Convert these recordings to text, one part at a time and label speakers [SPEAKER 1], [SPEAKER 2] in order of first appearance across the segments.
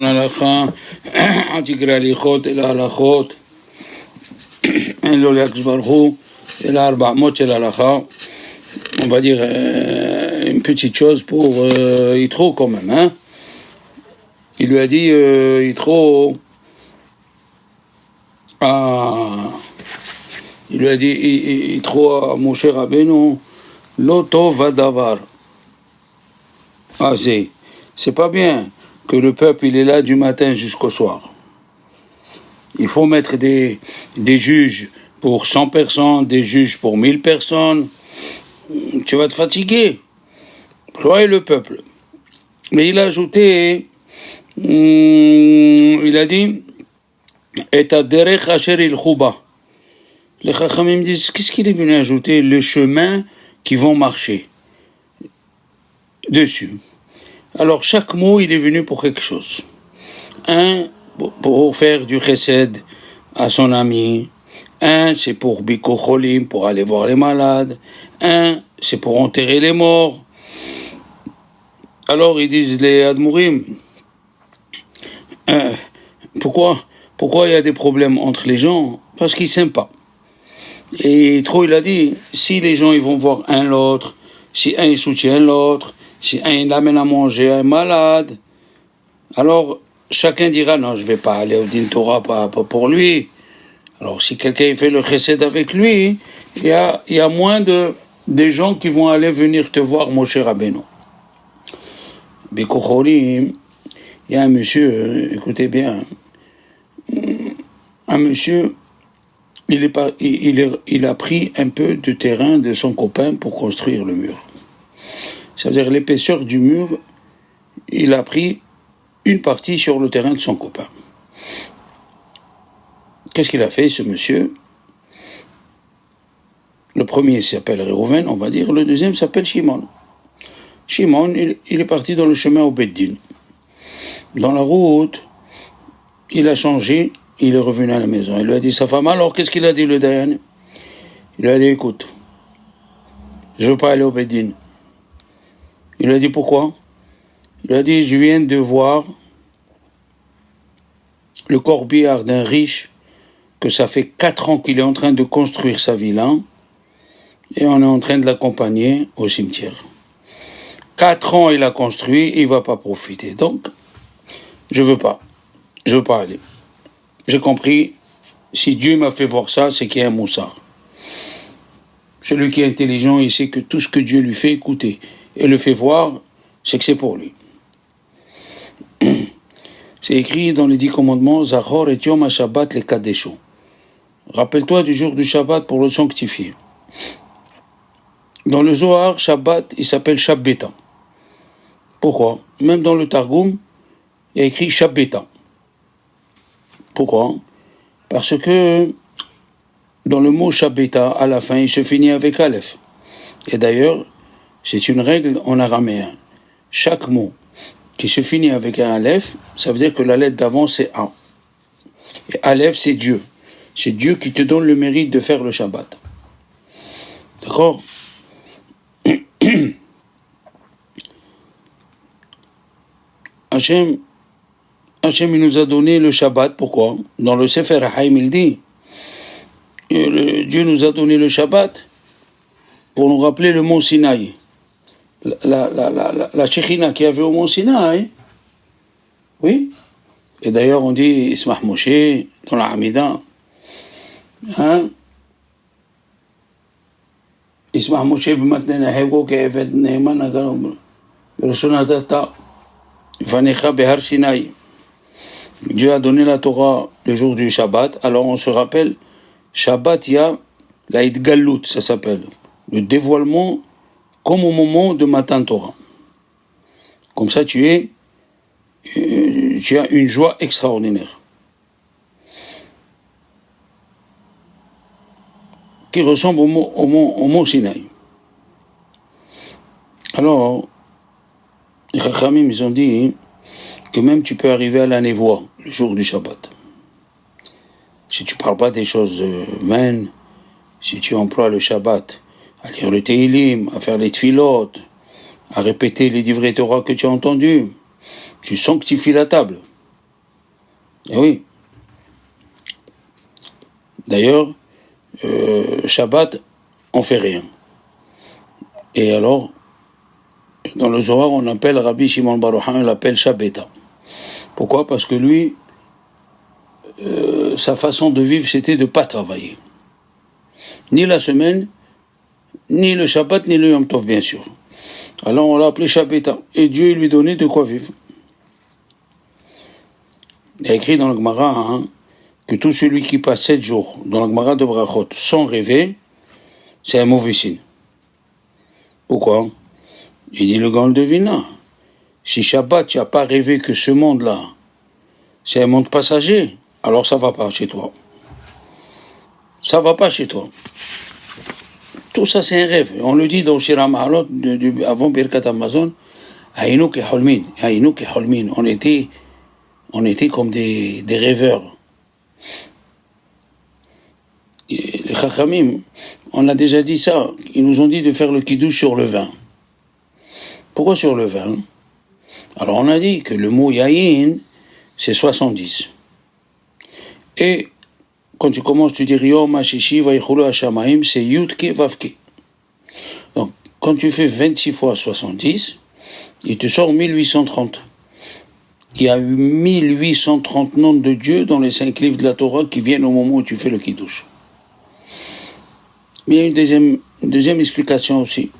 [SPEAKER 1] ההלכה, אל תקרא הליכות אלא הלכות, אין לו לקדוש ברוך הוא אלא 400 של הלכה. On va dire une petite chose pour Yitro quand même, hein. Il lui a dit Yitro, il lui a dit Yitro à Moshe Rabbeinu, lo tov hadavar. Ah, c'est pas bien que le peuple il est là du matin jusqu'au soir. Il faut mettre des juges pour 100 personnes, des juges pour 1000 personnes. Tu vas te fatiguer. Croyez le peuple. Mais il a ajouté, il a dit, et aderech asher ilchu ba. Les chachamim disent, qu'est-ce qu'il est venu ajouter? Le chemin qui vont marcher dessus. Alors chaque mot, il est venu pour quelque chose. Un, pour faire du chesed à son ami. Un, c'est pour Biko Cholim, pour aller voir les malades. Un, c'est pour enterrer les morts. Alors ils disent les Admourim, pourquoi il y a des problèmes entre les gens? Parce qu'ils s'aiment pas. Et trop il a dit, si les gens ils vont voir un l'autre, si un il soutient l'autre, si un il amène à manger un malade, alors chacun dira non, je vais pas aller au Din Torah, pas pour lui. Alors si quelqu'un fait le chesed avec lui, il y a moins des gens qui vont aller venir te voir, Moshe Rabbeinu. Biko Cholim, il y a un monsieur, écoutez bien, un monsieur, il a pris un peu de terrain de son copain pour construire le mur. C'est-à-dire l'épaisseur du mur, il a pris une partie sur le terrain de son copain. Qu'est-ce qu'il a fait, ce monsieur? Le premier s'appelle Reuven, on va dire, le deuxième s'appelle Shimon. Shimon, il est parti dans le chemin au Beddin. Dans la route, il a changé, il est revenu à la maison. Il lui a dit sa femme, alors qu'est-ce qu'il a dit le Dayan? Il lui a dit, écoute, je ne veux pas aller au Beddin. Il lui a dit, pourquoi? Il lui a dit, je viens de voir le corbillard d'un riche, que ça fait 4 ans qu'il est en train de construire sa villa, et on est en train de l'accompagner au cimetière. 4 ans il a construit, il ne va pas profiter. Donc, je veux pas aller. J'ai compris, si Dieu m'a fait voir ça, c'est qu'il y a un moussard. Celui qui est intelligent, il sait que tout ce que Dieu lui fait écouter et le fait voir, c'est que c'est pour lui. C'est écrit dans les 10 commandements, Zachor et Yom HaShabbat le Kadesho. Rappelle-toi du jour du Shabbat pour le sanctifier. Dans le Zohar, Shabbat, il s'appelle Shabbeta. Pourquoi? Même dans le Targum, il y a écrit Shabbeta. Pourquoi? Parce que dans le mot Shabbeta, à la fin, il se finit avec Aleph. Et d'ailleurs, c'est une règle en araméen. Chaque mot qui se finit avec un Aleph, ça veut dire que la lettre d'avant, c'est A. Et Aleph, c'est Dieu. C'est Dieu qui te donne le mérite de faire le Shabbat. D'accord? Hachem, il nous a donné le Shabbat. Pourquoi? Dans le Sefer Haïm, il dit, Dieu nous a donné le Shabbat pour nous rappeler le mont Sinaï. La Shekhinah qui avait au mont Sinaï, oui. Et d'ailleurs, on dit Ismah Moshe dans la Hamida. Hein? Ismah Moshe b'matnena hego ke'eved ne'eman agano b'reshonatata vanecha behar Sinaï. Dieu a donné la Torah le jour du Shabbat. Alors on se rappelle, Shabbat, il y a la Idgalut, ça s'appelle, le dévoilement comme au moment de Matan Torah. Comme ça, tu as une joie extraordinaire qui ressemble au mont Sinaï. Alors, les Chachamim, ils ont dit que même tu peux arriver à la névoie le jour du Shabbat. Si tu ne parles pas des choses vaines, si tu emploies le Shabbat à lire le Tehillim, à faire les tfilot, à répéter les divrei Torah que tu as entendus, tu sanctifies la table. Eh oui. D'ailleurs, Shabbat, on fait rien. Et alors, dans le Zohar, on appelle Rabbi Shimon Bar Yochai, on l'appelle Shabbata. Pourquoi? Parce que lui, sa façon de vivre, c'était de ne pas travailler. Ni la semaine, ni le Shabbat, ni le Yom Tov, bien sûr. Alors on l'a appelé Shabbata. Et Dieu lui donnait de quoi vivre. Il y a écrit dans le Gemara que tout celui qui passe 7 jours dans le Gemara de Brachot sans rêver, c'est un mauvais signe. Pourquoi? Il dit le Gaon de Vilna. Si Shabbat, tu n'as pas rêvé que ce monde-là, c'est un monde passager, alors ça ne va pas chez toi. Ça ne va pas chez toi. Tout ça, c'est un rêve. On le dit dans Shira Mahalot, avant Birkat Amazon, Aïnouk et Holmin. Aïnouk et Holmin. On était comme des rêveurs. Les Chachamim, on a déjà dit ça. Ils nous ont dit de faire le kiddush sur le vin. Pourquoi sur le vin? Alors on a dit que le mot Yahin, c'est 70. Et quand tu commences, tu dis Yom HaShishi Vayichulu HaShamayim, c'est Yudke Vavke. Donc, quand tu fais 26 fois 70, il te sort 1830. Il y a eu 1830 noms de Dieu dans les 5 livres de la Torah qui viennent au moment où tu fais le Kiddush. Mais il y a une deuxième explication aussi.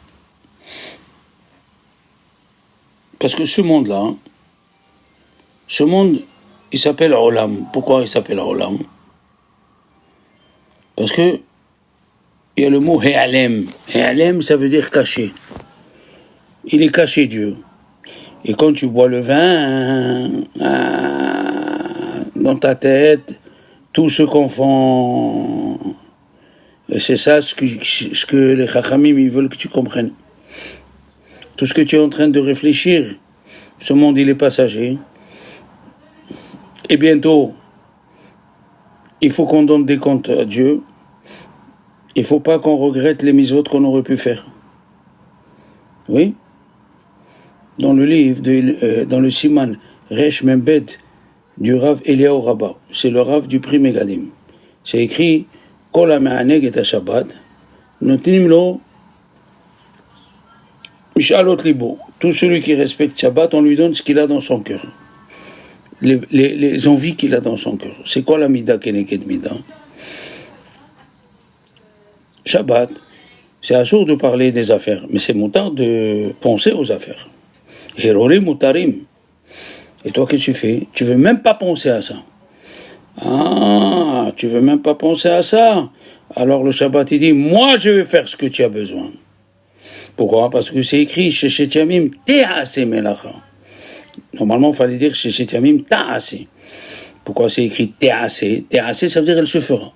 [SPEAKER 1] Parce que ce monde-là, il s'appelle Olam. Pourquoi il s'appelle Olam? Parce que il y a le mot He'alem. He'alem, ça veut dire caché. Il est caché, Dieu. Et quand tu bois le vin, dans ta tête, tout se confond. Et c'est ça ce que les Chachamim ils veulent que tu comprennes. Tout ce que tu es en train de réfléchir, ce monde il est passager. Et bientôt, il faut qu'on donne des comptes à Dieu. Il ne faut pas qu'on regrette les mitzvot qu'on aurait pu faire. Oui? Dans le livre, dans le Siman Resh Membed du Rav Eliyahu Rabbah, c'est le Rav du prix Megadim. C'est écrit Kol ha'me'aneg et ha'shabbat, notnim lo mishalot libo. Tout celui qui respecte Shabbat, on lui donne ce qu'il a dans son cœur. Les envies qu'il a dans son cœur. C'est quoi la mida keneged mida? Shabbat, c'est assourd de parler des affaires, mais c'est moutard de penser aux affaires. Héroré moutarim. Et toi, qu'est-ce que tu fais? Tu veux même pas penser à ça. Ah, tu veux même pas penser à ça? Alors le Shabbat, il dit, moi je vais faire ce que tu as besoin. Pourquoi? Parce que c'est écrit, chez Yamim, te'ase melacha. Normalement, il fallait dire, chez Yamim, ta'ase. Pourquoi c'est écrit te'ase? Te'ase, ça veut dire, elle se fera.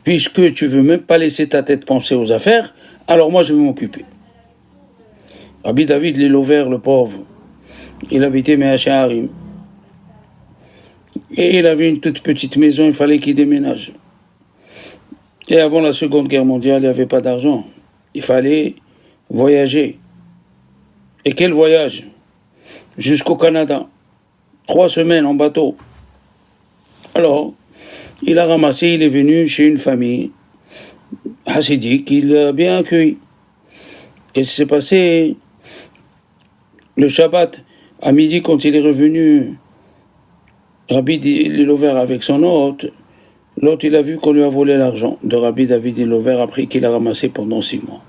[SPEAKER 1] Puisque tu veux même pas laisser ta tête penser aux affaires, alors moi je vais m'occuper. Rabbi David Lilover, le pauvre, il habitait Me'acharim. Et il avait une toute petite maison, il fallait qu'il déménage. Et avant la Seconde Guerre mondiale, il n'y avait pas d'argent. Il fallait voyager. Et quel voyage? Jusqu'au Canada. 3 semaines en bateau. Alors, il a ramassé, il est venu chez une famille hassidique, il l'a bien accueilli. Qu'est-ce qui s'est passé? Le Shabbat, à midi, quand il est revenu, Rabbi Lilover avec son hôte, l'autre il a vu qu'on lui a volé l'argent de Rabbi David Lilover après qu'il a ramassé pendant 6 mois.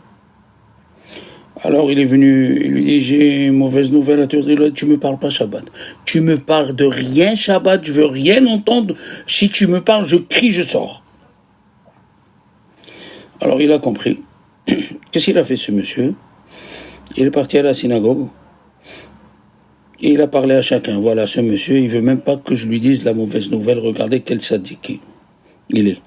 [SPEAKER 1] Alors il est venu, il lui dit, j'ai une mauvaise nouvelle à te dire, tu me parles pas Shabbat. Tu me parles de rien Shabbat, je veux rien entendre. Si tu me parles, je crie, je sors. Alors il a compris. Qu'est-ce qu'il a fait ce monsieur? Il est parti à la synagogue. Et il a parlé à chacun. Voilà, ce monsieur, il veut même pas que je lui dise la mauvaise nouvelle. Regardez quel sadique il est.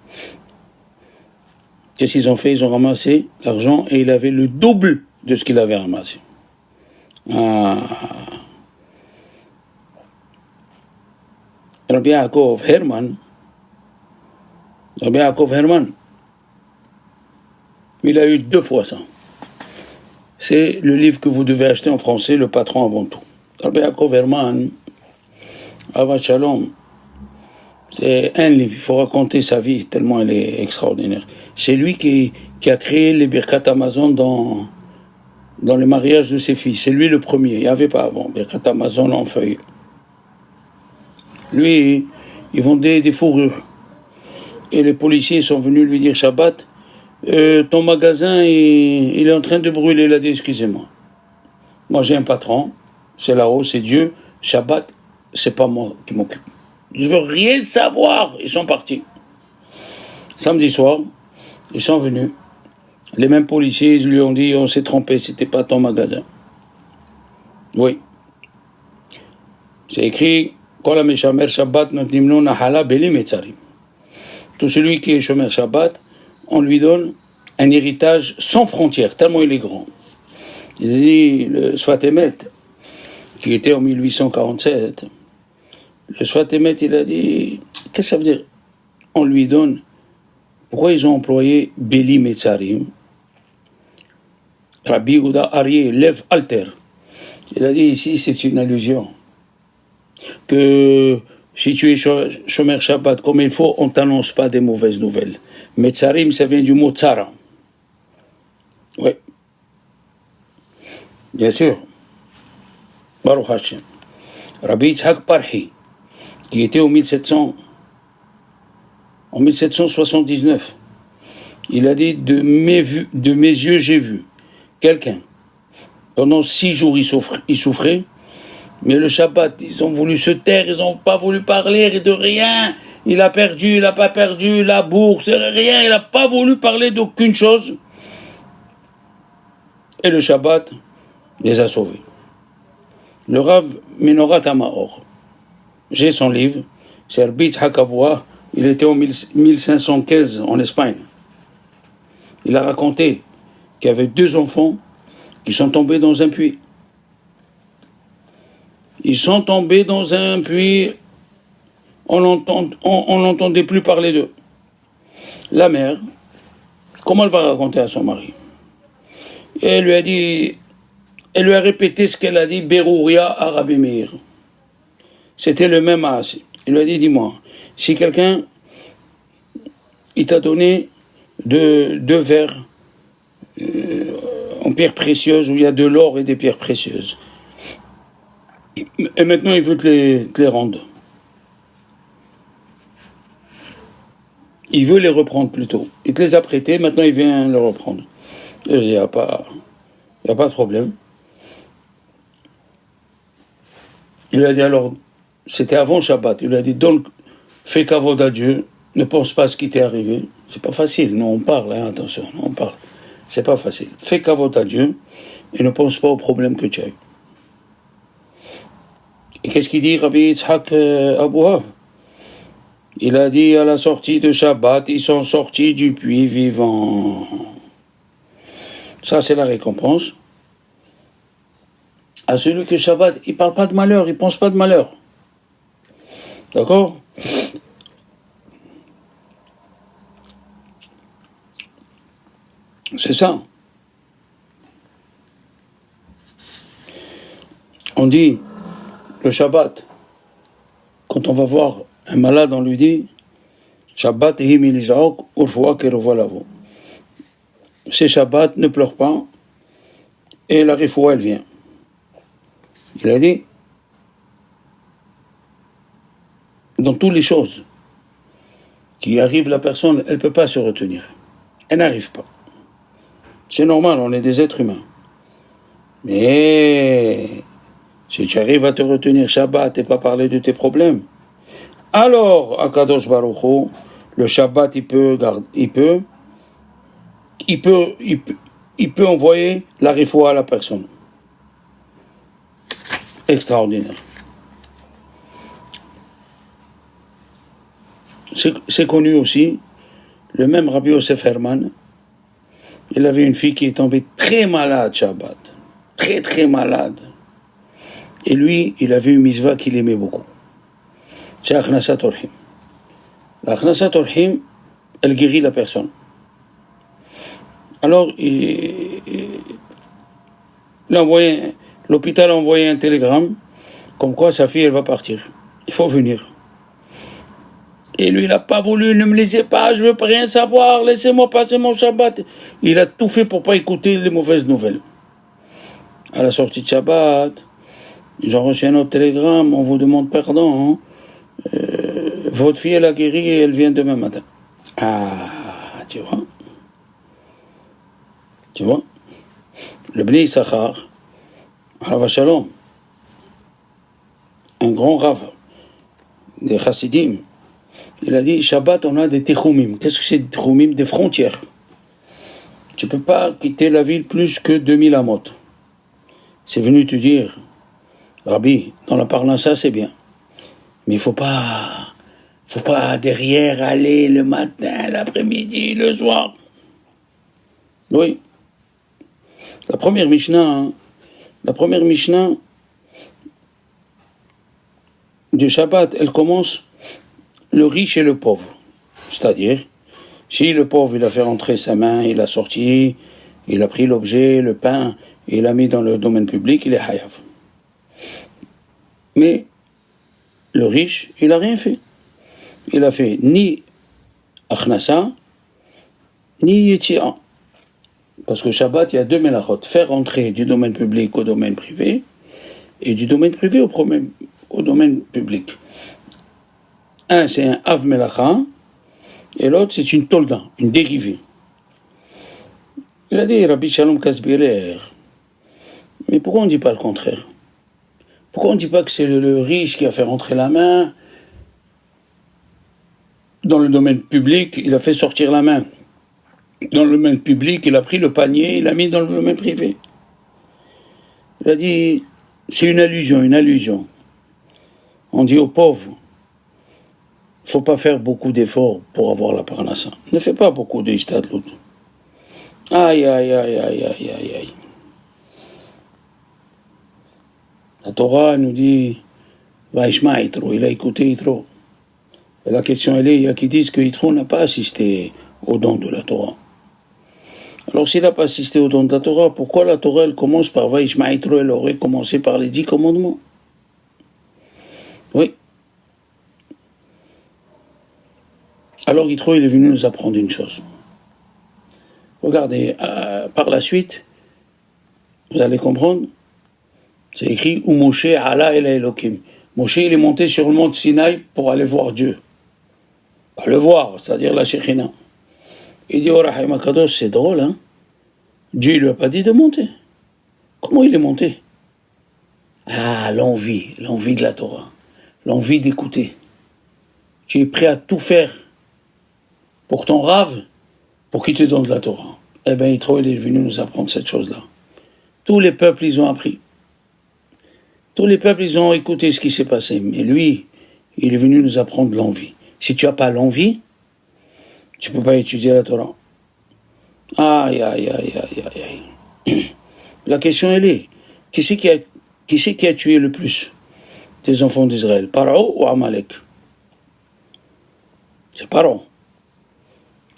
[SPEAKER 1] Qu'est-ce qu'ils ont fait? Ils ont ramassé l'argent et il avait le double de ce qu'il avait ramassé. Rabbi Yaakov Herman, il a eu 2 fois ça. C'est le livre que vous devez acheter en français, Le patron avant tout. Rabbi Yaakov Herman, Avad Shalom, C'est un livre, il faut raconter sa vie, tellement elle est extraordinaire. C'est lui qui a créé les Birkat Amazon dans le mariage de ses filles. C'est lui le premier, il n'y avait pas avant, Birkat Amazon en feuille. Lui, il vendait des fourrures. Et les policiers sont venus lui dire, Shabbat, ton magasin, il est en train de brûler. Il a dit, excusez-moi. Moi, j'ai un patron, c'est là-haut, c'est Dieu. Shabbat, c'est pas moi qui m'occupe. Je veux rien savoir. Ils sont partis. Samedi soir, ils sont venus. Les mêmes policiers, ils lui ont dit, on s'est trompé, c'était pas ton magasin. Oui. C'est écrit, Kol ha-meshamer Shabbat notnim lo nahala beli metzarim. Tout celui qui est Shomer Shabbat, on lui donne un héritage sans frontières, tellement il est grand. Il a dit, le Sfat Emet, qui était en 1847, le Sfat Emet, il a dit, qu'est-ce que ça veut dire? On lui donne, pourquoi ils ont employé Beli Metzarim? Rabbi Yehuda Aryeh, Lev Alter. Il a dit ici, c'est une allusion. Que si tu es Shomer Shabbat comme il faut, on ne t'annonce pas des mauvaises nouvelles. Metzarim, ça vient du mot tzara. Oui. Bien sûr. Baruch Hashem. Rabbi Yitzhak Parhi, qui était en 1779, il a dit, de mes yeux j'ai vu quelqu'un. Pendant 6 jours, il souffrait. Mais le Shabbat, ils ont voulu se taire, ils n'ont pas voulu parler de rien. Il a perdu, il n'a pas perdu, la bourse, rien. Il n'a pas voulu parler d'aucune chose. Et le Shabbat les a sauvés. Le Rav Menorat Amaor, j'ai son livre, c'est Rabbi Yitzhak Aboua, il était en 1515 en Espagne. Il a raconté qu'il y avait 2 enfants qui sont tombés dans un puits. Ils sont tombés dans un puits, on n'entendait plus parler d'eux. La mère, comment elle va raconter à son mari? Et elle lui a répété ce qu'elle a dit, Berouria à Rabbi Meir. C'était le même âge. Il lui a dit, dis-moi, si quelqu'un, il t'a donné 2 verres en pierres précieuses, où il y a de l'or et des pierres précieuses, et maintenant il veut te les rendre. Il veut les reprendre plutôt. Il te les a prêtés, maintenant il vient les reprendre. Il n'y a pas de problème. Il lui a dit alors, c'était avant Shabbat, il lui a dit, donc, fais kavod à Dieu, ne pense pas à ce qui t'est arrivé. C'est pas facile, non, on parle, hein, attention, on parle. C'est pas facile. Fais kavod à Dieu et ne pense pas aux problèmes que tu as eu. Et qu'est-ce qu'il dit, Rabbi Yitzhak Aboua? Il a dit à la sortie de Shabbat, ils sont sortis du puits vivant. Ça, c'est la récompense. À celui que Shabbat, il ne parle pas de malheur, il ne pense pas de malheur. D'accord? C'est ça. On dit, le Shabbat, quand on va voir un malade, on lui dit, Shabbat, c'est Shabbat, ne pleure pas, et la refoua, elle vient. Il a dit, dans toutes les choses qui arrivent, la personne, elle ne peut pas se retenir. Elle n'arrive pas. C'est normal, on est des êtres humains. Mais si tu arrives à te retenir Shabbat et pas parler de tes problèmes, alors, Akadosh Baruch Hu, le Shabbat, il peut envoyer la refoua à la personne. Extraordinaire. C'est connu aussi, le même Rabbi Yosef Herman, il avait une fille qui est tombée très malade Shabbat, très très malade. Et lui, il avait une mitzvah qu'il aimait beaucoup. C'est Achnasat Orhim. L'Achnasat Orhim, elle guérit la personne. Alors, l'hôpital a envoyé un télégramme, comme quoi sa fille, elle va partir. Il faut venir. Et lui, il n'a pas voulu, ne me laissez pas, je ne veux pas rien savoir, laissez-moi passer mon Shabbat. Il a tout fait pour ne pas écouter les mauvaises nouvelles. À la sortie de Shabbat, j'ai reçu un autre télégramme, on vous demande pardon. Hein. Votre fille, elle a guéri et elle vient demain matin. Ah, tu vois. Tu vois. Le Bnei Issachar, Rav Shalom, un grand Rav des Chassidim, il a dit, Shabbat, on a des Techumim. Qu'est-ce que c'est des Techumim? Des frontières. Tu ne peux pas quitter la ville plus que 2000 amot. C'est venu te dire, Rabbi, dans la Parnassa, c'est bien. Mais il ne faut pas derrière aller le matin, l'après-midi, le soir. Oui. La première Mishnah du Shabbat, elle commence le riche et le pauvre. C'est-à-dire, si le pauvre, il a fait rentrer sa main, il a sorti, il a pris l'objet, le pain, et il l'a mis dans le domaine public, il est hayav. Mais le riche, il n'a rien fait. Il a fait ni achnasa, ni yetzi'a. Parce que Shabbat, il y a deux melachot. Faire rentrer du domaine public au domaine privé, et du domaine privé au domaine public. Un, c'est un av melacha, et l'autre, c'est une tolda, une dérivée. Il a dit, Rabbi Shalom Kasbiler, mais pourquoi on ne dit pas le contraire? Pourquoi on ne dit pas que c'est le riche qui a fait rentrer la main dans le domaine public, il a fait sortir la main. Dans le domaine public, il a pris le panier, il l'a mis dans le domaine privé. Il a dit, c'est une allusion. On dit aux pauvres, il ne faut pas faire beaucoup d'efforts pour avoir la parnassa. Ne fais pas beaucoup de istadlout. Aïe. La Torah nous dit, Vaishma Yitro, il a écouté Yitro. Et la question elle est, il y a qui disent que Yitro n'a pas assisté au don de la Torah. Alors s'il n'a pas assisté au don de la Torah, pourquoi la Torah elle commence par Vaishma Yitro, elle aurait commencé par les 10 commandements? Oui. Alors Yitro, il est venu nous apprendre une chose. Regardez, par la suite, vous allez comprendre, c'est écrit « Ou Moshe ala el Elokim ». Moshe, il est monté sur le mont Sinaï pour aller voir Dieu. Pas le voir, c'est-à-dire la Shekhinah. Il dit « Orahaim HaKadosh, c'est drôle, hein. Dieu ne lui a pas dit de monter. Comment il est monté? Ah, l'envie de la Torah, l'envie d'écouter. Tu es prêt à tout faire pour ton rave, pour qu'il te donne de la Torah. Eh bien, Yitro, il est venu nous apprendre cette chose-là. Tous les peuples, ils ont appris. Tous les peuples, ils ont écouté ce qui s'est passé. Mais lui, il est venu nous apprendre l'envie. Si tu n'as pas l'envie, tu ne peux pas étudier la Torah. Aïe. La question, elle est, qui c'est qui a tué le plus des enfants d'Israël? Paro ou Amalek? C'est Paro.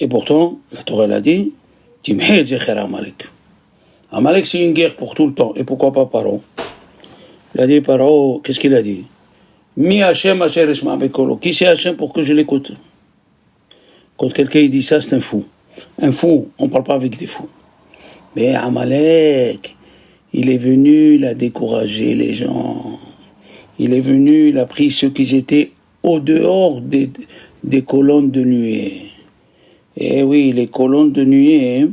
[SPEAKER 1] Et pourtant, la Torah l'a dit, Timhe Zecher Amalek. Amalek, c'est une guerre pour tout le temps. Et pourquoi pas Paro? Il a dit, Paro, qu'est-ce qu'il a dit? Mi Hashem Asher Eshma Bekolo. Qui c'est Hashem pour que je l'écoute? Quand quelqu'un dit ça, c'est un fou. Un fou, on ne parle pas avec des fous. Mais Amalek, il est venu, il a découragé les gens. Il est venu, il a pris ceux qui étaient au dehors des colonnes de nuée. Eh oui, les colonnes de nuée,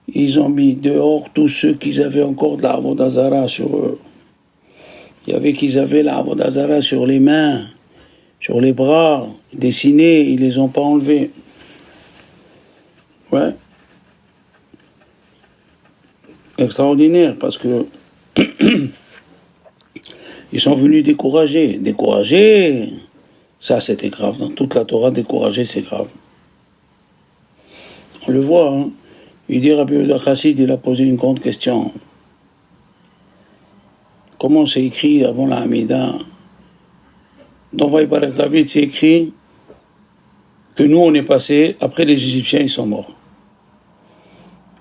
[SPEAKER 1] ils ont mis dehors tous ceux qui avaient encore de la Avodah Zara sur eux. Il y avait qui avaient la Avodah Zara sur les mains, sur les bras, dessinés, ils les ont pas enlevés. Ouais. Extraordinaire, parce que ils sont venus décourager. Décourager, ça c'était grave. Dans toute la Torah, décourager, c'est grave. On le voit, hein. Il dit, Rabbi Yehuda Chassid, il a posé une grande question. Comment c'est écrit avant la Hamida? Dans Vaïbarek David, c'est écrit que nous, on est passé, après les Égyptiens, ils sont morts.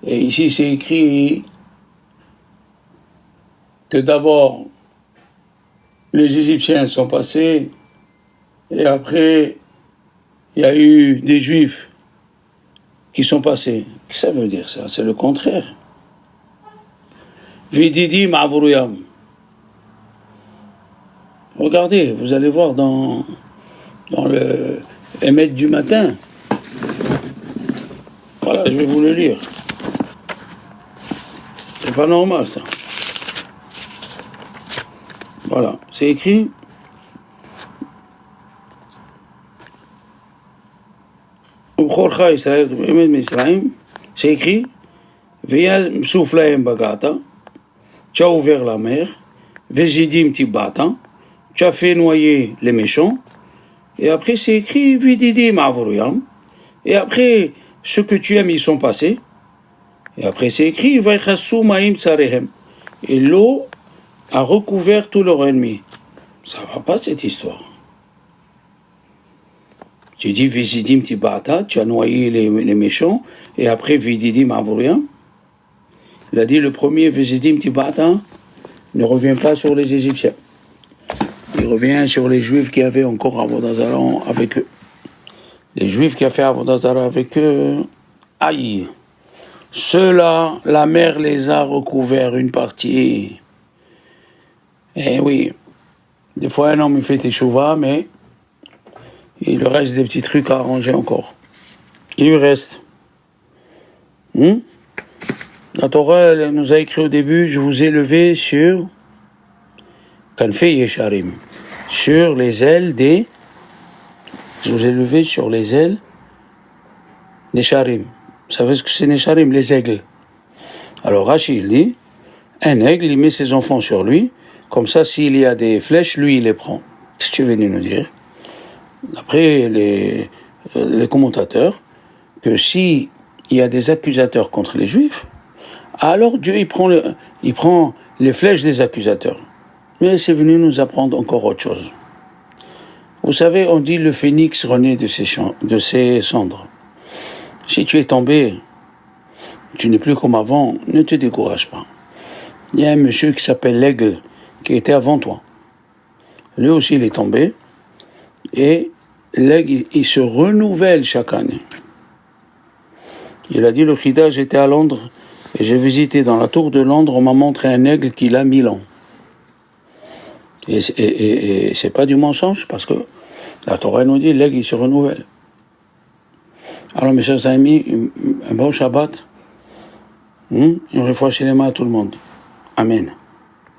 [SPEAKER 1] Et ici, c'est écrit que d'abord, les Égyptiens sont passés, Et après, il y a eu des Juifs qui sont passés. Qu'est-ce que ça veut dire ça? C'est le contraire. Vididi ma'avuruyam. Regardez, vous allez voir dans le émet du matin. Voilà, je vais vous le lire. C'est pas normal ça. Voilà, c'est écrit. C'est écrit. Viens souffler bagata. Tu as ouvert la mer. Vézidim tibata. Tu as fait noyer les méchants. Et après c'est écrit Vididim avuruyam. Et après ce que tu aimes ils sont passés. Et après c'est écrit Vaichasu maim tsarehem. Et l'eau a recouvert tout leur ennemi. Ça va pas cette histoire. Tu dis Vididim tibata, tu as noyé les méchants. Et après Vididim avuruyam. Il a dit le premier Vididim tibata ne revient pas sur les Égyptiens. Il revient sur les Juifs qui avaient encore Avodah Zarah avec eux. Les Juifs qui avaient fait Avodah Zarah avec eux, aïe. Ceux-là, la mer les a recouverts une partie. Eh oui, des fois un homme il fait teshuva, mais il lui reste des petits trucs à arranger encore. Il lui reste. La Torah elle nous a écrit au début, je vous ai levé sur Kanfei Yesharim, sur les ailes des. Je vous ai levé sur les ailes des Sharim. Vous savez ce que c'est les Sharim, les aigles. Alors Rashi il dit, un aigle il met ses enfants sur lui, comme ça s'il y a des flèches, lui il les prend. C'est ce que tu es venu nous dire. D'après les commentateurs, que si il y a des accusateurs contre les Juifs, alors Dieu il prend les flèches des accusateurs. Mais c'est venu nous apprendre encore autre chose. Vous savez, on dit le phénix renaît de ses cendres. Si tu es tombé, tu n'es plus comme avant, ne te décourage pas. Il y a un monsieur qui s'appelle l'aigle, qui était avant toi. Lui aussi il est tombé, et l'aigle il se renouvelle chaque année. Il a dit le Chida, j'étais à Londres, et j'ai visité dans la tour de Londres, on m'a montré un aigle qui a 1000 ans. Et c'est pas du mensonge, parce que la Torah nous dit l'aigle il se renouvelle. Alors mes chers amis, un bon Shabbat, une réfouache les mains à tout le monde. Amen.